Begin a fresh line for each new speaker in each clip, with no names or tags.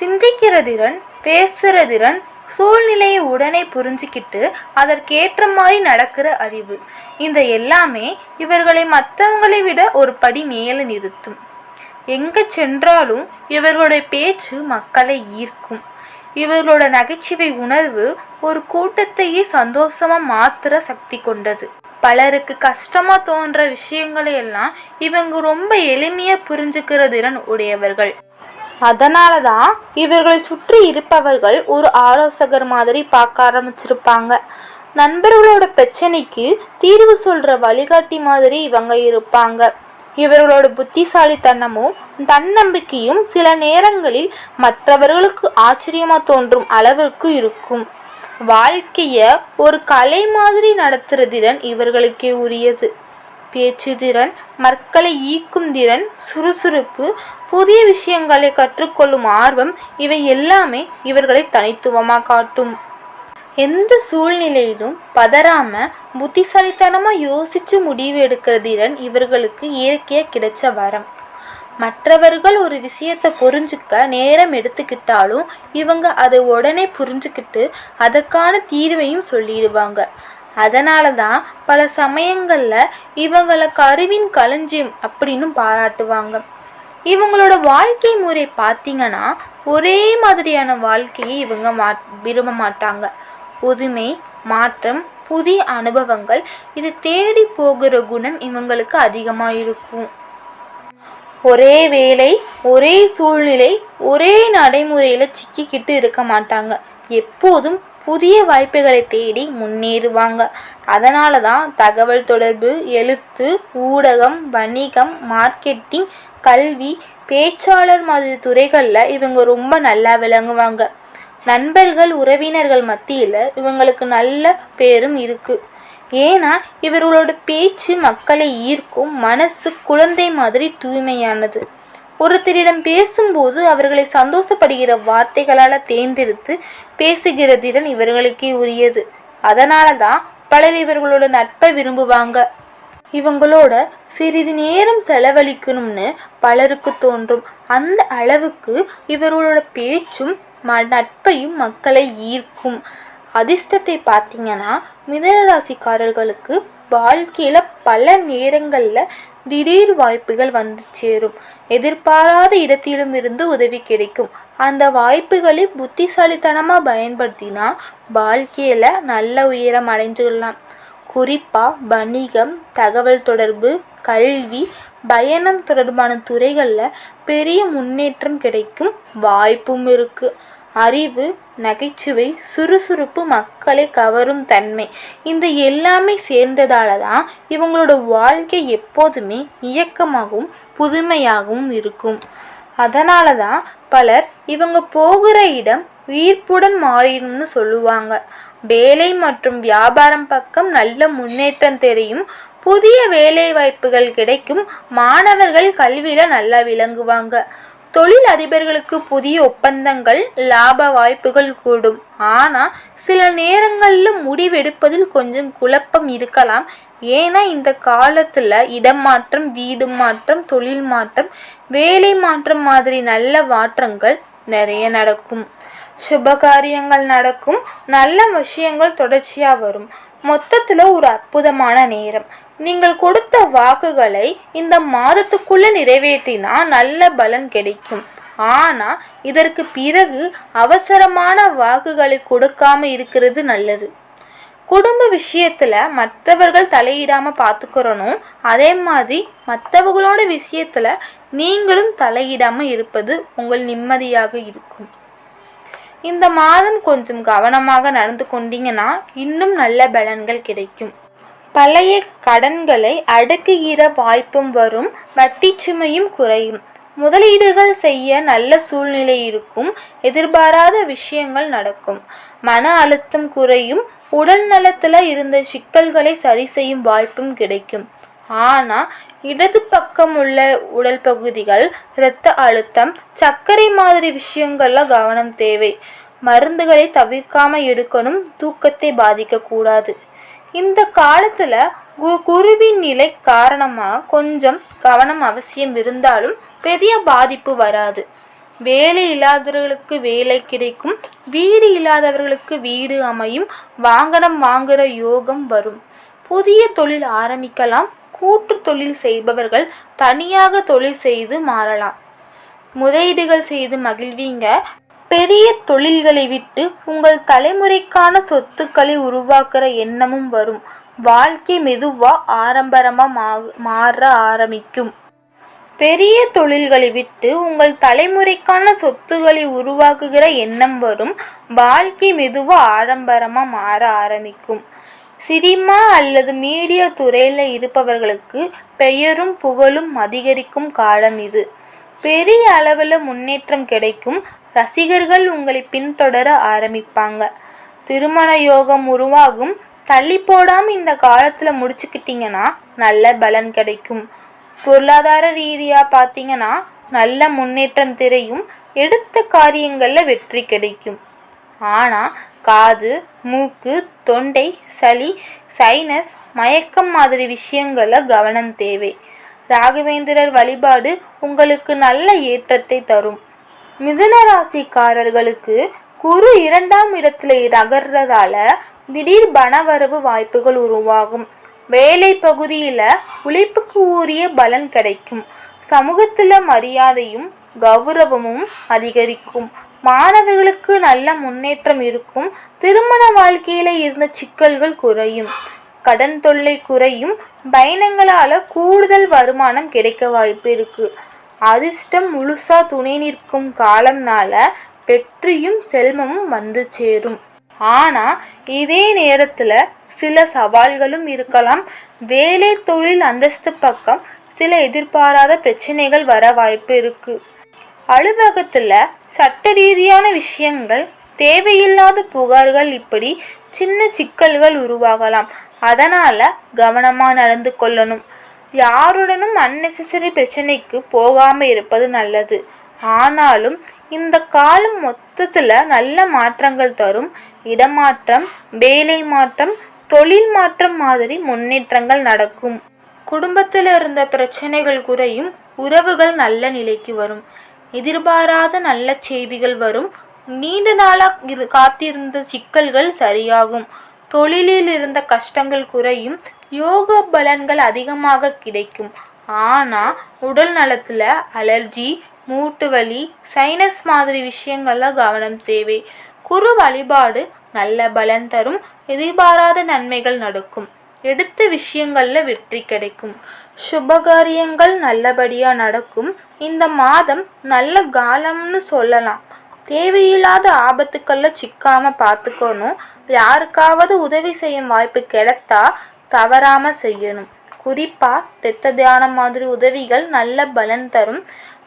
சிந்திக்கிற திறன், பேசுகிற திறன், சூழ்நிலையை உடனே புரிஞ்சுக்கிட்டு அதற்கேற்ற மாதிரி நடக்கிற அறிவு, இந்த எல்லாமே இவர்களை மற்றவங்களை விட ஒரு படி மேலே நிறுத்தும். எங்கே சென்றாலும் இவர்களுடைய பேச்சு மக்களை ஈர்க்கும். இவர்களோட நகைச்சுவை உணர்வு ஒரு கூட்டத்தையே சந்தோஷமாக மாற்றுற சக்தி கொண்டது. பலருக்கு கஷ்டமாக தோன்ற விஷயங்களை எல்லாம் இவங்க ரொம்ப எளிமையாக புரிஞ்சுக்கிற திறன் உடையவர்கள். அதனால தான் இவர்களை சுற்றி இருப்பவர்கள் ஒரு ஆலோசகர் மாதிரி பார்க்க ஆரம்பிச்சிருப்பாங்க. நண்பர்களோட பிரச்சனைக்கு தீர்வு சொல்கிற வழிகாட்டி மாதிரி இவங்க இருப்பாங்க. இவர்களோட புத்திசாலித்தனமும் தன்னம்பிக்கையும் சில நேரங்களில் மற்றவர்களுக்கு ஆச்சரியமாக தோன்றும் அளவிற்கு இருக்கும். வாழ்க்கையை ஒரு கலை மாதிரி நடத்துகிற திறன் இவர்களுக்கே உரியது. பேச்சு திறன், மக்களை ஈர்க்கும் திறன், சுறுசுறுப்பு, புதிய விஷயங்களை கற்றுக்கொள்ளும் ஆர்வம், இவை எல்லாமே இவர்களை தனித்துவமாக காட்டும். எந்த சூழ்நிலையிலும் பதறாம புத்திசாலித்தனமா யோசிச்சு முடிவு எடுக்கிற திறன் இவர்களுக்கு இயற்கையாக கிடைச்ச வரம். மற்றவர்கள் ஒரு விஷயத்தை புரிஞ்சுக்க நேரம் எடுத்துக்கிட்டாலும் இவங்க அதை உடனே புரிஞ்சுக்கிட்டு அதற்கான தீர்வையும் சொல்லிடுவாங்க. அதனால தான் பல சமயங்களில் இவங்களை அறிவின் களஞ்சியம் அப்படின்னு பாராட்டுவாங்க. இவங்களோட வாழ்க்கை முறை பார்த்திங்கன்னா ஒரே மாதிரியான வாழ்க்கையை இவங்க விரும்ப மாட்டாங்க. புதுமை, மாற்றம், புதிய அனுபவங்கள், இது தேடி போகிற குணம் இவங்களுக்கு அதிகமாக இருக்கும். ஒரே வேலை, ஒரே சூழ்நிலை, ஒரே நடைமுறையில் சிக்கிக்கிட்டு இருக்க மாட்டாங்க. எப்போதும் புதிய வாய்ப்புகளை தேடி முன்னேறுவாங்க. அதனால தான் தகவல் தொடர்பு, எழுத்து, ஊடகம், வணிகம், மார்க்கெட்டிங், கல்வி, பேச்சாளர் மாதிரி துறைகளில் இவங்க ரொம்ப நல்லா விளங்குவாங்க. நண்பர்கள், உறவினர்கள் மத்தியில் இவங்களுக்கு நல்ல பேரும் இருக்குது. ஏன்னா இவர்களோட பேச்சு மக்களை ஈர்க்கும். மனசு குழந்தை மாதிரி தூய்மையானது. ஒருத்தரிடம் பேசும்போது அவர்களை சந்தோஷப்படுகிற வார்த்தைகளால் தேர்ந்தெடுத்து பேசுகிற திறன் இவர்களுக்கே உரியது. அதனால தான் பலர் இவர்களோட நட்பை விரும்புவாங்க. இவங்களோட சிறிது நேரம் செலவழிக்கணும்னு பலருக்கு தோன்றும். அந்த அளவுக்கு இவர்களோட பேச்சும் நட்பையும் மக்களை ஈர்க்கும். அதிர்ஷ்டத்தை பார்த்தீங்கன்னா மிதுனராசிக்காரர்களுக்கு வாழ்க்கையில் பல நேரங்களில் திடீர் வாய்ப்புகள் வந்து சேரும். எதிர்பாராத இடத்திலும் இருந்து உதவி கிடைக்கும். அந்த வாய்ப்புகளை புத்திசாலித்தனமாக பயன்படுத்தினா வாழ்க்கையில் நல்ல உயரம் அடைஞ்சிடலாம். குறிப்பாக வணிகம், தகவல் தொடர்பு, கல்வி, பயணம் தொடர்பான துறைகளில் பெரிய முன்னேற்றம் கிடைக்கும் வாய்ப்பும் இருக்குது. அறிவு, நகைச்சுவை, சுறுசுறுப்பு, மக்களை கவரும் தன்மை, இந்த எல்லாமே சேர்ந்ததால தான் இவங்களோட வாழ்க்கை எப்போதுமே இயக்கமாகவும் புதுமையாகவும் இருக்கும். அதனால தான் பலர் இவங்க போகிற இடம் உயிர்ப்புடன் மாறிடும்னு சொல்லுவாங்க. வேலை மற்றும் வியாபாரம் பக்கம் நல்ல முன்னேற்றம் தெரியும். புதிய வேலை வாய்ப்புகள் கிடைக்கும். மாணவர்கள் கல்வியில் நல்லா விளங்குவாங்க. தொழில் அதிபர்களுக்கு புதிய ஒப்பந்தங்கள், லாப வாய்ப்புகள் கூடும். ஆனால் சில நேரங்களில் முடிவெடுப்பதில் கொஞ்சம் குழப்பம் இருக்கலாம். ஏன்னா இந்த காலத்தில் இடம் மாற்றம், வீடு மாற்றம், தொழில் மாற்றம், வேலை மாற்றம் மாதிரி நல்ல மாற்றங்கள் நிறைய நடக்கும். சுபகாரியங்கள் நடக்கும். நல்ல விஷயங்கள் தொடர்ச்சியாக வரும். மொத்தத்தில் ஒரு அற்புதமான நேரம். நீங்கள் கொடுத்த வாக்குகளை இந்த மாதத்துக்குள்ள நிறைவேற்றினா நல்ல பலன் கிடைக்கும். ஆனால் இதற்கு பிறகு அவசரமான வாக்குகளை கொடுக்காம இருக்கிறது நல்லது. குடும்ப விஷயத்தில் மற்றவர்கள் தலையிடாமல் பார்த்துக்கிறணும். அதே மாதிரி மற்றவர்களோட விஷயத்தில் நீங்களும் தலையிடாமல் இருப்பது உங்கள் நிம்மதியாக இருக்கும். இந்த மாதம் கொஞ்சம் கவனமாக நடந்து கொண்டீங்கன்னா இன்னும் நல்ல பலன்கள் கிடைக்கும். பழைய கடன்களை அடக்குகிற வாய்ப்பும் வரும். வட்டி சுமையும் குறையும். முதலீடுகள் செய்ய நல்ல சூழ்நிலை இருக்கும். எதிர்பாராத விஷயங்கள் நடக்கும். மன அழுத்தம் குறையும். உடல் நலத்தில் இருந்த சிக்கல்களை சரி செய்யும் வாய்ப்பும் கிடைக்கும். ஆனால் இடது பக்கம் உள்ள உடல் பகுதிகள், இரத்த அழுத்தம், சர்க்கரை மாதிரி விஷயங்கள்ல கவனம் தேவை. மருந்துகளை தவிர்க்காம எடுக்கணும். தூக்கத்தை பாதிக்கக்கூடாது. இந்த காலத்தில் குருவின் நிலை காரணமாக கொஞ்சம் கவனம் அவசியம் இருந்தாலும் பெரிய பாதிப்பு வராது. வேலை இல்லாதவர்களுக்கு வேலை கிடைக்கும், வீடு இல்லாதவர்களுக்கு வீடு அமையும், வாங்கனம் வாங்குற யோகம் வரும். புதிய தொழில் ஆரம்பிக்கலாம். கூட்டு தொழில் செய்பவர்கள் தனியாக தொழில் செய்து மாறலாம். முதலீடுகள் செய்து மகிழ்வீங்க. பெரிய தொழில்களை விட்டு உங்கள் தலைமுறைக்கான சொத்துக்களை உருவாக்குற எண்ணமும் வரும். வாழ்க்கை மெதுவா ஆரம்பரமா மாற ஆரம்பிக்கும். பெரிய தொழில்களை விட்டு உங்கள் தலைமுறைக்கான சொத்துக்களை உருவாக்குகிற எண்ணம் வரும். வாழ்க்கை மெதுவா ஆடம்பரமா மாற ஆரம்பிக்கும். சினிமா அல்லது மீடியா துறையில் இருப்பவர்களுக்கு பெயரும் புகழும் அதிகரிக்கும் காலம் இது. பெரிய அளவில் முன்னேற்றம் கிடைக்கும். ரசிகர்கள் உங்களை பின்தொடர ஆரம்பிப்பாங்க. திருமண யோகம் உருவாகும். தள்ளி போடாமல் இந்த காலத்தில் முடிச்சுக்கிட்டிங்கன்னா நல்ல பலன் கிடைக்கும். பொருளாதார ரீதியாக பார்த்தீங்கன்னா நல்ல முன்னேற்றம் தெரியும். எடுத்த காரியங்களில் வெற்றி கிடைக்கும். ஆனால் காது, மூக்கு, தொண்டை, சளி, சைனஸ், மயக்கம் மாதிரி விஷயங்களில் கவனம் தேவை. ராகவேந்திரர் வழிபாடு உங்களுக்கு நல்ல ஏற்றத்தை தரும். மிதுன ராசிக்காரர்களுக்கு குரு 2ஆம் இடத்துல நகர்றதால திடீர் பணவரவு வாய்ப்புகள் உருவாகும். வேலை பகுதியில் உழைப்புக்கு உரிய பலன் கிடைக்கும். சமூகத்தில் மரியாதையும் கௌரவமும் அதிகரிக்கும். மாணவர்களுக்கு நல்ல முன்னேற்றம் இருக்கும். திருமண வாழ்க்கையில இருந்த சிக்கல்கள் குறையும். கடன் தொல்லை குறையும். பயணங்களால கூடுதல் வருமானம் கிடைக்க வாய்ப்பு இருக்கு. அதிர்ஷ்டம் முழுசா துணை நிற்கும் காலம்னால வெற்றியும் செல்வமும் வந்து சேரும். ஆனா இதே நேரத்துல சில சவால்களும் இருக்கலாம். வேலை, தொழில், அந்தஸ்து பக்கம் சில எதிர்பாராத பிரச்சனைகள் வர வாய்ப்பு இருக்கு. அலுவலகத்துல சட்ட ரீதியான விஷயங்கள், தேவையில்லாத புகார்கள், இப்படி சின்ன சிக்கல்கள் உருவாகலாம். அதனால கவனமா நடந்து கொள்ளணும். யாருடனும் அன்னெசரி பிரச்சனைக்கு போகாம இருப்பது நல்லது. ஆனாலும் இந்த காலம் மொத்தத்துல நல்ல மாற்றங்கள் தரும். இடமாற்றம், வேலை மாற்றம், தொழில் மாற்றம் மாதிரி முன்னேற்றங்கள் நடக்கும். குடும்பத்தில் இருந்த பிரச்சனைகள் குறையும். உறவுகள் நல்ல நிலைக்கு வரும். எதிர்பாராத நல்ல செய்திகள் வரும். நீண்ட நாளாக காத்திருந்த சிக்கல்கள் சரியாகும். தொழிலில் இருந்த கஷ்டங்கள் குறையும். யோக பலன்கள் அதிகமாக கிடைக்கும். ஆனால் உடல் நலத்தில் அலர்ஜி, மூட்டு வலி, சைனஸ் மாதிரி விஷயங்கள்ல கவனம் தேவை. குரு வழிபாடு நல்ல பலன் தரும். எதிர்பாராத நன்மைகள் நடக்கும். எடுத்த விஷயங்கள்ல வெற்றி கிடைக்கும். சுபகாரியங்கள் நல்லபடியாக நடக்கும். இந்த மாதம் நல்ல காலம்னு சொல்லலாம். தேவையில்லாத ஆபத்துக்கள்ல சிக்காம பார்த்துக்கணும். யாருக்காவது உதவி செய்யும் வாய்ப்பு கிடைத்தா தவறாம செய்யணும். குறிப்பா இரத்த தியானம் மாதிரி உதவிகள் நல்ல பலன் தரும்.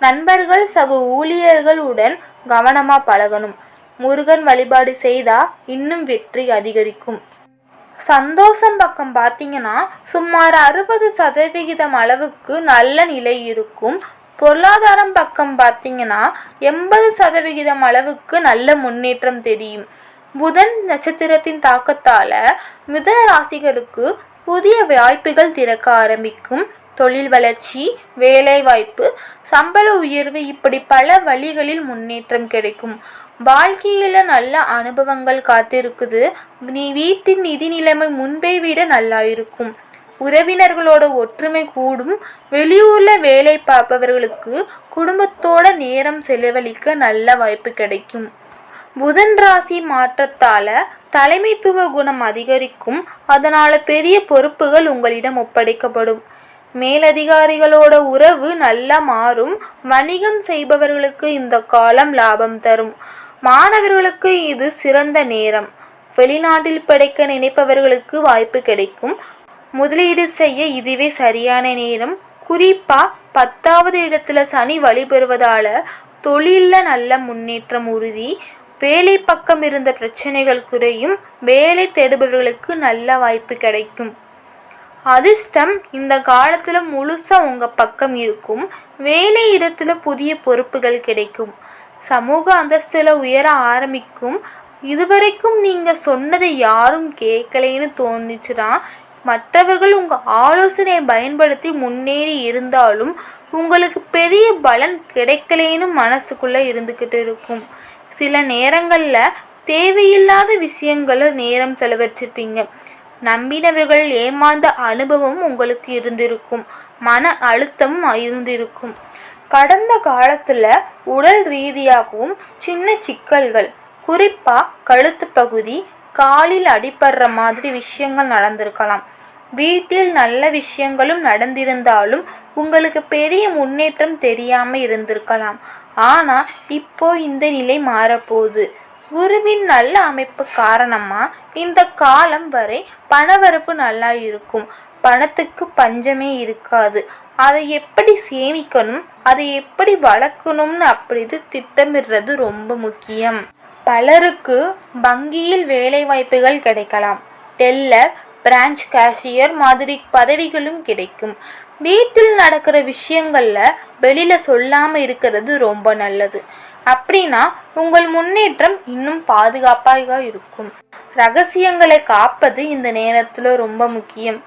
நண்பர்கள், சக ஊழியர்களுடன் கவனமா பழகணும். முருகன் வழிபாடு செய்தா இன்னும் வெற்றி அதிகரிக்கும். சந்தோஷம் பக்கம் பார்த்தீங்கன்னா சுமார் 60% அளவுக்கு நல்ல நிலை இருக்கும். பொருளாதாரம் பக்கம் பார்த்தீங்கன்னா 80% அளவுக்கு நல்ல முன்னேற்றம் தெரியும். புதன் நட்சத்திரத்தின் தாக்கத்தால மிதுன ராசிகளுக்கு புதிய வாய்ப்புகள் திறக்க ஆரம்பிக்கும். தொழில் வளர்ச்சி, வேலை வாய்ப்பு, சம்பள உயர்வு, இப்படி பல வழிகளில் முன்னேற்றம் கிடைக்கும். வாழ்க்கையில நல்ல அனுபவங்கள் காத்திருக்குது. நீ வீட்டின் நிதி நிலைமை முன்பை விட நல்லா இருக்கும். உறவினர்களோட ஒற்றுமை கூடும். வெளியூர்ல வேலை பார்ப்பவர்களுக்கு குடும்பத்தோட நேரம் செலவழிக்க நல்ல வாய்ப்பு கிடைக்கும். புதன் ராசி மாற்றத்தால தலைமைத்துவ குணம் அதிகரிக்கும். அதனால பெரிய பொறுப்புகள் உங்களிடம் ஒப்படைக்கப்படும். மேலதிகாரிகளோட உறவு நல்லா மாறும். வணிகம் செய்பவர்களுக்கு இந்த காலம் லாபம் தரும். மாணவர்களுக்கு இது சிறந்த நேரம். வெளிநாட்டில் படிக்க நினைப்பவர்களுக்கு வாய்ப்பு கிடைக்கும். முதலீடு செய்ய இதுவே சரியான நேரம். குறிப்பா 10வது இடத்துல சனி வழிபெறுவதால தொழில்ல நல்ல முன்னேற்றம் உறுதி. வேலை பக்கம் இருந்த பிரச்சனைகள் குறையும். வேலை தேடுபவர்களுக்கு நல்ல வாய்ப்பு கிடைக்கும். அதிர்ஷ்டம் இந்த காலத்துல முழுசா உங்க பக்கம் இருக்கும். வேலை இடத்துல புதிய பொறுப்புகள் கிடைக்கும். சமூக அந்தஸ்துல உயர ஆரம்பிக்கும். இதுவரைக்கும் நீங்க சொன்னதை யாரும் கேட்கலைன்னு தோணுச்சுன்னா மற்றவர்கள் உங்க ஆலோசனையை பயன்படுத்தி முன்னேறி இருந்தாலும் உங்களுக்கு பெரிய பலன் கிடைக்கலேன்னு மனசுக்குள்ள இருந்துகிட்டு இருக்கும். சில நேரங்கள்ல தேவையில்லாத விஷயங்கள நேரம் செலவழிச்சிருப்பீங்க. நம்பினவர்கள் ஏமாந்த அனுபவம் உங்களுக்கு இருந்திருக்கும். மன அழுத்தமும் இருந்திருக்கும். கடந்த காலத்துல உடல் ரீதியாகவும் சின்ன சிக்கல்கள், குறிப்பா கழுத்து பகுதி, காலில் அடிபடுற மாதிரி விஷயங்கள் நடந்திருக்கலாம். வீட்டில் நல்ல விஷயங்களும் நடந்திருந்தாலும் உங்களுக்கு பெரிய முன்னேற்றம் தெரியாம இருந்திருக்கலாம். ஆனா இப்போ இந்த நிலை மாறப்போகுது. குருவின் நல்ல அமைப்பு காரணமா இந்த காலம் வரை பணவரப்பு நல்லா இருக்கும். பணத்துக்கு பஞ்சமே இருக்காது. அதை எப்படி சேமிக்கணும், அதை எப்படி வளர்க்கணும்னு அப்படி திட்டமிடுறது ரொம்ப முக்கியம். பலருக்கு வங்கியில் வேலை வாய்ப்புகள் கிடைக்கலாம். டெல்லர், பிரான்ச் கேஷியர் மாதிரி பதவிகளும் கிடைக்கும். வீட்டில் நடக்கிற விஷயங்கள்ல வெளியில சொல்லாம இருக்கிறது ரொம்ப நல்லது. அப்படின்னா உங்கள் முன்னேற்றம் இன்னும் பாதுகாப்பாக இருக்கும். ரகசியங்களை காப்பது இந்த நேரத்துல ரொம்ப முக்கியம்.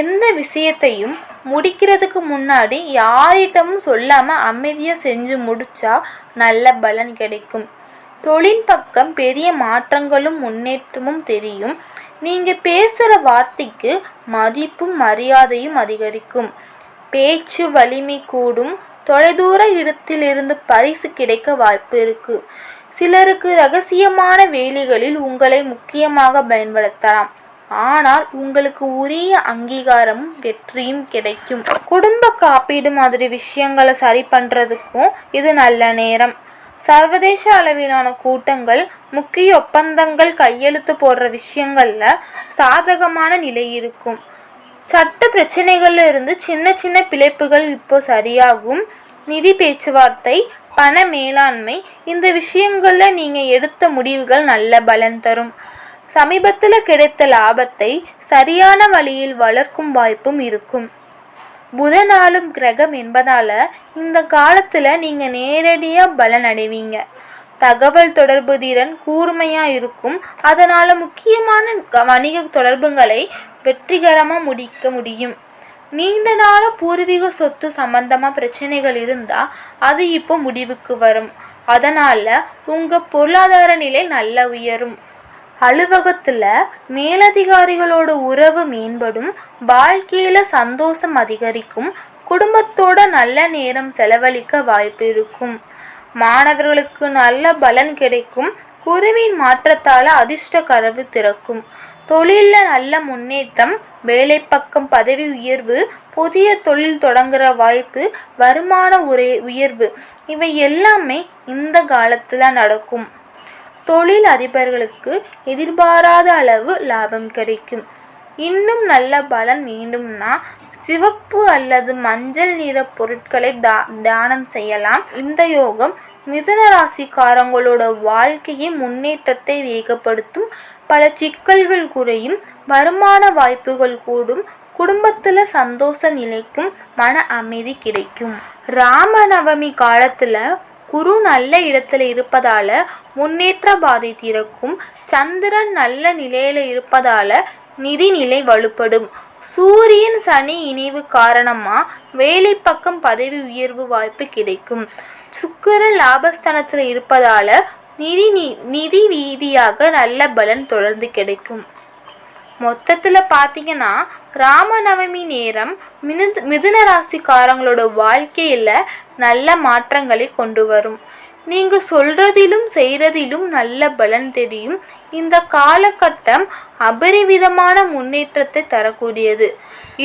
எந்த விஷயத்தையும் முடிக்கிறதுக்கு முன்னாடி யாரிடமும் சொல்லாம அமைதியா செஞ்சு முடிச்சா நல்ல பலன் கிடைக்கும். தொழில் பக்கம் பெரிய மாற்றங்களும் முன்னேற்றமும் தெரியும். நீங்க பேசுற வார்த்தைக்கு மதிப்பும் மரியாதையும் அதிகரிக்கும். பேச்சு வலிமை கூடும். தொலைதூர இடத்திலிருந்து பரிசு கிடைக்க வாய்ப்பு இருக்கு. சிலருக்கு ரகசியமான வேலைகளில் உங்களை முக்கியமாக பயன்படுத்தலாம். ஆனால் உங்களுக்கு உரிய அங்கீகாரமும் வெற்றியும் கிடைக்கும். குடும்ப காப்பீடு மாதிரி விஷயங்களை சரி பண்றதுக்கும் இது நல்ல நேரம். சர்வதேச அளவிலான கூட்டங்கள், முக்கிய ஒப்பந்தங்கள் கையெழுத்து போடுற விஷயங்கள்ல சாதகமான நிலை இருக்கும். சட்ட பிரச்சனைகள்ல இருந்து சின்ன சின்ன பிழைப்புகள் இப்போ சரியாகும். நிதி பேச்சுவார்த்தை, பண மேலாண்மை, இந்த விஷயங்கள்ல நீங்க எடுத்த முடிவுகள் நல்ல பலன் தரும். சமீபத்துல கிடைத்த லாபத்தை சரியான வழியில் வளர்க்கும் வாய்ப்பும் இருக்கும். புதனாலும் கிரகம் என்பதால இந்த காலத்துல நீங்க நேரடியா பலன் அடைவீங்க. தகவல் தொடர்பு திறன் கூர்மையா இருக்கும். அதனால முக்கியமான வணிக தொடர்புகளை வெற்றிகரமா முடிக்க முடியும். நீண்ட நாள பூர்வீக சொத்து சம்பந்தமா பிரச்சனைகள் இருந்தா அது இப்போ முடிவுக்கு வரும். அதனால உங்க பொருளாதார நிலை நல்ல உயரும். அலுவலகத்துல மேலதிகாரிகளோட உறவு மேம்படும். வாழ்க்கையில சந்தோஷம் அதிகரிக்கும். குடும்பத்தோட நல்ல நேரம் செலவழிக்க வாய்ப்பு இருக்கும். மாணவர்களுக்கு நல்ல பலன் கிடைக்கும். குருவின் மாற்றத்தால அதிர்ஷ்ட கதவு திறக்கும். தொழில்ல நல்ல முன்னேற்றம். வேலை பக்கம் பதவி உயர்வு, புதிய தொழில் தொடங்குற வாய்ப்பு, வருமான உயர்வு, இவை எல்லாமே இந்த காலத்துல நடக்கும். தொழில் அதிபர்களுக்கு எதிர்பாராத அளவு லாபம் கிடைக்கும். இன்னும் நல்ல பலன் வேண்டும்னா சிவப்பு அல்லது மஞ்சள் நிற பொருட்களை தானம் செய்யலாம். இந்த யோகம் மிதுன ராசிக்காரங்களோட வாழ்க்கையை முன்னேற்றத்தை வேகப்படுத்தும். பல சிக்கல்கள் குறையும். வருமான வாய்ப்புகள் கூடும். குடும்பத்துல சந்தோஷம் நிலைக்கும். மன அமைதி கிடைக்கும். ராமநவமி காலத்துல குரு நல்ல இடத்துல இருப்பதால முன்னேற்ற பாதை திறக்கும். சந்திரன் நல்ல நிலையில இருப்பதால நிதி நிலை வலுப்படும். சூரியன் சனி இணைவு காரணமா வேலை பக்கம் பதவி உயர்வு வாய்ப்பு கிடைக்கும். சுக்கிரன் லாபஸ்தானத்துல இருப்பதால நிதி ரீதியாக நல்ல பலன் தொடர்ந்து கிடைக்கும். மொத்தத்துல பாத்தீங்கன்னா ராமநவமி நேரம் மிதுன ராசிக்காரங்களோட வாழ்க்கையில நல்ல மாற்றங்களை கொண்டு வரும். நீங்க சொல்றதிலும் செய்யறதிலும் நல்ல பலன் தெரியும். இந்த காலகட்டம் அபரிவிதமான முன்னேற்றத்தை தரக்கூடியது.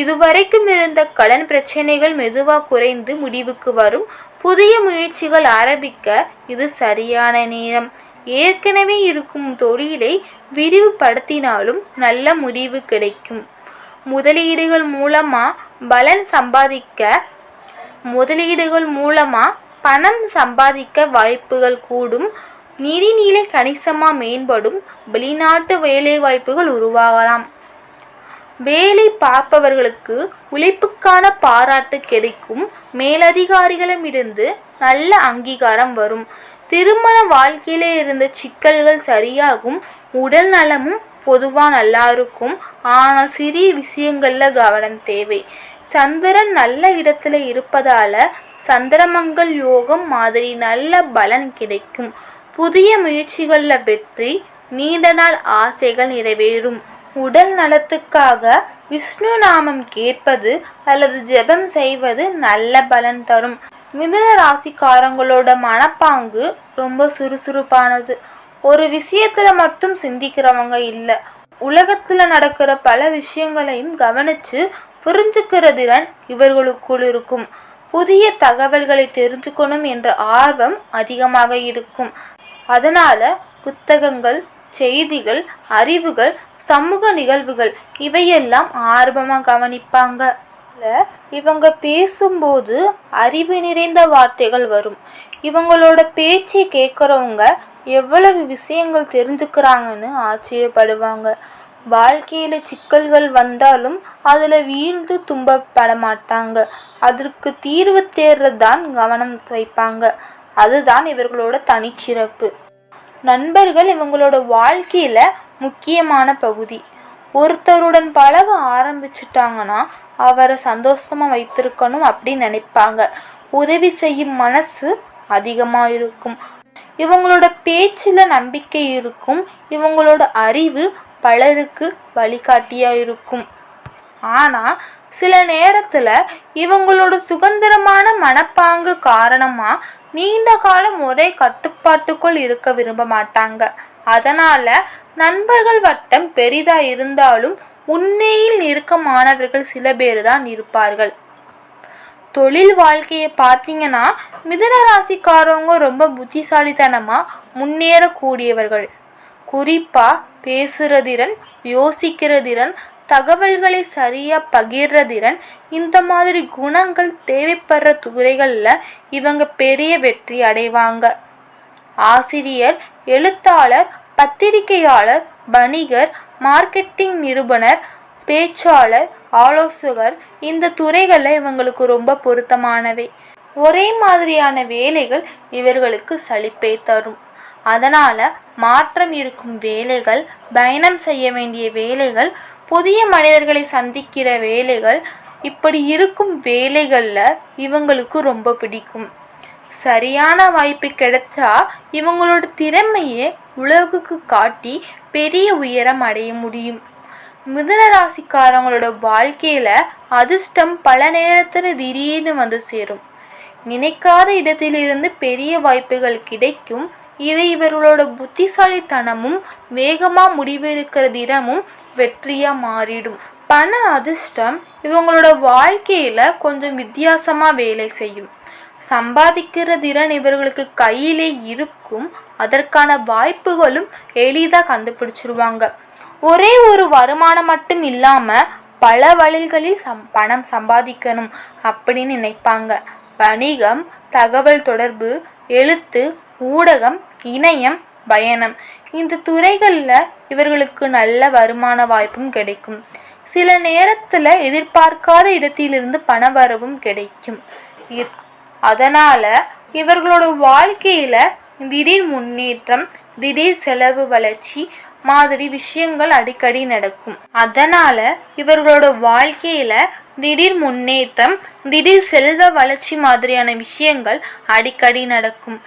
இதுவரைக்கும் இருந்த கடன் பிரச்சனைகள் மெதுவா குறைந்து முடிவுக்கு வரும். புதிய முயற்சிகள் ஆரம்பிக்க இது சரியான நேரம். ஏற்கனவே இருக்கும் தொழிலை விரிவுபடுத்தினாலும் நல்ல முடிவு கிடைக்கும். முதலீடுகள் மூலமா பணம் சம்பாதிக்க வாய்ப்புகள் கூடும். நிதிநிலை கணிசமா மேம்படும். வெளிநாட்டு வேலை வாய்ப்புகள் உருவாகலாம். வேலை பார்ப்பவர்களுக்கு உழைப்புக்கான பாராட்டு கிடைக்கும். மேலதிகாரிகளிடமிருந்து நல்ல அங்கீகாரம் வரும். திருமண வாழ்க்கையில இருந்த சிக்கல்கள் சரியாகும். உடல் நலமும் பொதுவா நல்லா இருக்கும். ஆனா சிறிய விஷயங்கள்ல கவனம் தேவை. சந்திரன் நல்ல இடத்துல இருப்பதால சந்திரமங்கல் யோகம் மாதிரி நல்ல பலன் கிடைக்கும். புதிய முயற்சிகள்ல வெற்றி, நீண்ட நாள் ஆசைகள் நிறைவேறும். உடல் நலத்துக்காக விஷ்ணு நாமம் கேட்பது அல்லது ஜெபம் செய்வது நல்ல பலன் தரும். மிதுன ராசிக்காரங்களோட மனப்பாங்கு ரொம்ப சுறுசுறுப்பானது. ஒரு விஷயத்துல மட்டும் சிந்திக்கிறவங்க இல்ல, உலகத்துல நடக்கிற பல விஷயங்களையும் கவனிச்சு புரிஞ்சுக்கிற திறன் இவர்களுக்குள் இருக்கும். புதிய தகவல்களை தெரிஞ்சுக்கணும் என்ற ஆர்வம் அதிகமாக இருக்கும். அதனால புத்தகங்கள், செய்திகள், அறிவுகள், சமூக நிகழ்வுகள் இவையெல்லாம் ஆர்வமா கவனிப்பாங்க. இவங்க பேசும்போது அறிவு நிறைந்த வார்த்தைகள் வரும். இவங்களோட பேச்சை கேட்குறவங்க எவ்வளவு விஷயங்கள் தெரிஞ்சுக்கிறாங்கன்னு ஆச்சரியப்படுவாங்க. வாழ்க்கையில சிக்கல்கள் வந்தாலும் அதுல வீழ்ந்து துன்பப்பட மாட்டாங்க. அதற்கு தீர்வு தேர்றதான் கவனம் வைப்பாங்க. அதுதான் இவர்களோட தனிச்சிறப்பு. நண்பர்கள் இவங்களோட வாழ்க்கையில முக்கியமான பகுதி. ஒருத்தருடன் பழக ஆரம்பிச்சுட்டாங்கன்னா அவரை சந்தோஷமா வைத்திருக்கணும் அப்படின்னு நினைப்பாங்க. உதவி செய்யும் மனசு அதிகமா இருக்கும். இவங்களோட பேச்சுல நம்பிக்கை இருக்கும். இவங்களோட அறிவு பலருக்கு வழிகாட்டியா இருக்கும். ஆனா சில நேரத்துல இவங்களோட சுதந்திரமான மனப்பாங்கு காரணமா நீண்ட காலம் ஒரே கட்டுப்பாட்டுக்குள் இருக்க விரும்ப மாட்டாங்க. அதனால நண்பர்கள் வட்டம் பெரிதா இருந்தாலும் உண்மையில் நெருக்கமானவர்கள் சில பேர் தான் இருப்பார்கள். தொழில் வாழ்க்கையை பார்த்தீங்கன்னா மிதுன ராசிக்காரவங்க ரொம்ப புத்திசாலித்தனமா முன்னேறக்கூடியவர்கள். குறிப்பா பேசுறதிறன், யோசிக்கிறதிறன், தகவல்களை சரியா பகிர்றதிறன், இந்த மாதிரி குணங்கள் தேவைப்படுற துறைகள்ல இவங்க பெரிய வெற்றி அடைவாங்க. ஆசிரியர், எழுத்தாளர், பத்திரிகையாளர், வணிகர், மார்க்கெட்டிங் நிறுவனர், பேச்சாளர், ஆலோசகர், இந்த துறைகளில் இவங்களுக்கு ரொம்ப பொருத்தமானவை. ஒரே மாதிரியான வேலைகள் இவர்களுக்கு சலிப்பை தரும். அதனால மாற்றம் இருக்கும் வேலைகள், பயணம் செய்ய வேண்டிய வேலைகள், புதிய மனிதர்களை சந்திக்கிற வேலைகள், இப்படி இருக்கும் வேலைகள்ல இவங்களுக்கு ரொம்ப பிடிக்கும். சரியான வாய்ப்பு கிடைச்சா இவங்களோட திறமையை உலகுக்கு காட்டி பெரிய உயரம் அடைய முடியும். மிதுன ராசிக்காரங்களோட வாழ்க்கையில அதிர்ஷ்டம் பல நேரத்துல திடீர்னு வந்து சேரும். நினைக்காத இடத்திலிருந்து பெரிய வாய்ப்புகள் கிடைக்கும். இது இவர்களோட புத்திசாலித்தனமும் வேகமா முடிவெடுக்கிற திறமும் வெற்றியா மாறிடும். பண அதிர்ஷ்டம் இவங்களோட வாழ்க்கையில கொஞ்சம் வித்தியாசமா வேலை செய்யும். சம்பாதிக்கிற திறன் இவர்களுக்கு கையிலே இருக்கும். அதற்கான வாய்ப்புகளும் எளிதா கண்டுபிடிச்சிருவாங்க. ஒரே ஒரு வருமானம் மட்டும் இல்லாம பல வழிகளில் பணம் சம்பாதிக்கணும் அப்படின்னு நினைப்பாங்க. வணிகம், தகவல் தொடர்பு, எழுத்து, ஊடகம், இணையம், பயணம், இந்த துறைகள்ல இவர்களுக்கு நல்ல வருமான வாய்ப்பும் கிடைக்கும். சில நேரத்துல எதிர்பார்க்காத இடத்திலிருந்து பண வரவும் கிடைக்கும். அதனால இவர்களோட வாழ்க்கையில திடீர் முன்னேற்றம், திடீர் செலவு வளர்ச்சி மாதிரி விஷயங்கள் அடிக்கடி நடக்கும். அதனால இவர்களோட வாழ்க்கையில திடீர் முன்னேற்றம், திடீர் செல்வ வளர்ச்சி மாதிரியான விஷயங்கள் அடிக்கடி நடக்கும்.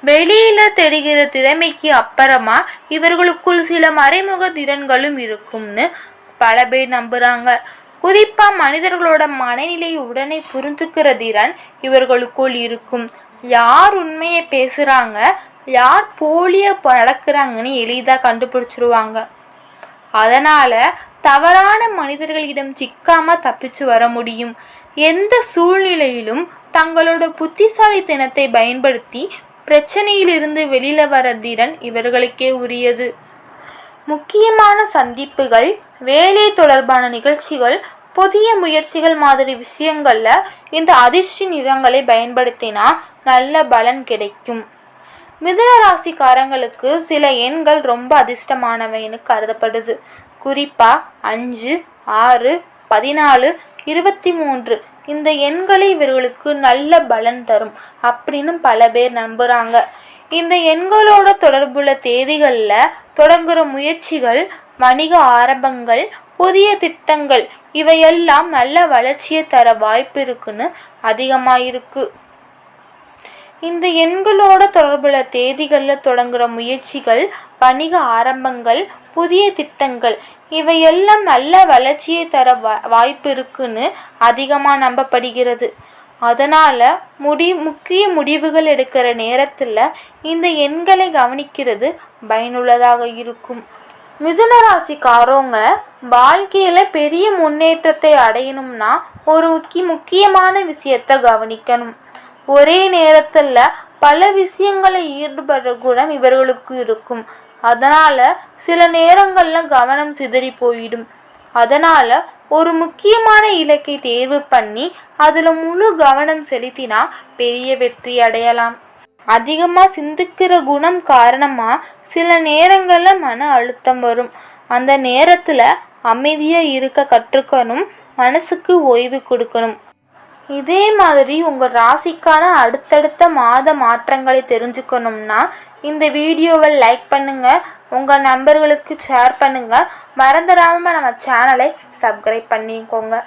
வெளியில தெரிகிற திறமைக்கு அப்புறமா இவர்களுக்குள் சில மறைமுக திறன்களும் இருக்கும்னு பல பேர் நம்புறாங்க. குறிப்பா மனிதர்களோட மனநிலையை உடனே புரிஞ்சுக்கிற திறன் இவர்களுக்குள் இருக்கும். யார் உண்மையை பேசுறாங்க, யார் போலியா நடக்கிறாங்கன்னு எளிதா கண்டுபிடிச்சிருவாங்க. அதனால தவறான மனிதர்களிடம் சிக்காம தப்பிச்சு வர முடியும். எந்த சூழ்நிலையிலும் தங்களோட புத்திசாலித்தனத்தை பயன்படுத்தி பிரச்சனையிலிருந்து வெளியில வர திறன் இவர்களுக்கே உரியது. முக்கியமான சந்திப்புகள், வேலை தொடர்பான நிகழ்ச்சிகள், புதிய முயற்சிகள் மாதிரி விஷயங்கள்ல இந்த அதிர்ஷ்ட நிறங்களை பயன்படுத்தினா நல்ல பலன் கிடைக்கும். மிதுன ராசிக்காரங்களுக்கு சில எண்கள் ரொம்ப அதிர்ஷ்டமானவைன்னு கருதப்படுது. குறிப்பா 5, 6, 14, 23 இந்த எண்களை இவர்களுக்கு நல்ல பலன் தரும் அப்படின்னு பல பேர் நம்புறாங்க. இந்த எண்களோட தொடர்புள்ள தேதிகள்ல தொடங்குற முயற்சிகள் வணிக ஆரம்பங்கள், புதிய திட்டங்கள் இவையெல்லாம் நல்ல வளர்ச்சியை தர வாய்ப்பு இருக்குன்னு அதிகமாயிருக்கு. இந்த எண்களோட தொடர்புள்ள தேதிகளில் தொடங்குற முயற்சிகள், வணிக ஆரம்பங்கள், புதிய திட்டங்கள் இவையெல்லாம் நல்ல வளர்ச்சியை தர வாய்ப்பு இருக்குன்னு அதிகமாக நம்பப்படுகிறது. அதனால் முக்கிய முடிவுகள் எடுக்கிற நேரத்தில் இந்த எண்களை கவனிக்கிறது பயனுள்ளதாக இருக்கும். மிதுன ராசிக்காரவங்க வாழ்க்கையில் பெரிய முன்னேற்றத்தை அடையணும்னா ஒரு முக்கியமான விஷயத்தை கவனிக்கணும். ஒரே நேரத்தில் பல விஷயங்களை ஈடுபடுற குணம் இவர்களுக்கு இருக்கும். அதனால் சில நேரங்களில் கவனம் சிதறி போயிடும். அதனால் ஒரு முக்கியமான இலக்கை தேர்வு பண்ணி அதில் முழு கவனம் செலுத்தினா பெரிய வெற்றி அடையலாம். அதிகமாக சிந்திக்கிற குணம் காரணமாக சில நேரங்களில் மன அழுத்தம் வரும். அந்த நேரத்தில் அமைதியாக இருக்க கற்றுக்கணும், மனசுக்கு ஓய்வு கொடுக்கணும். இதே மாதிரி உங்கள் ராசிக்கான அடுத்தடுத்த மாத மாற்றங்களை தெரிஞ்சுக்கணும்னா இந்த வீடியோவை லைக் பண்ணுங்கள், உங்கள் நண்பர்களுக்கு ஷேர் பண்ணுங்கள், மறந்துடாமல் நம்ம சேனலை சப்ஸ்கிரைப் பண்ணிக்கோங்க.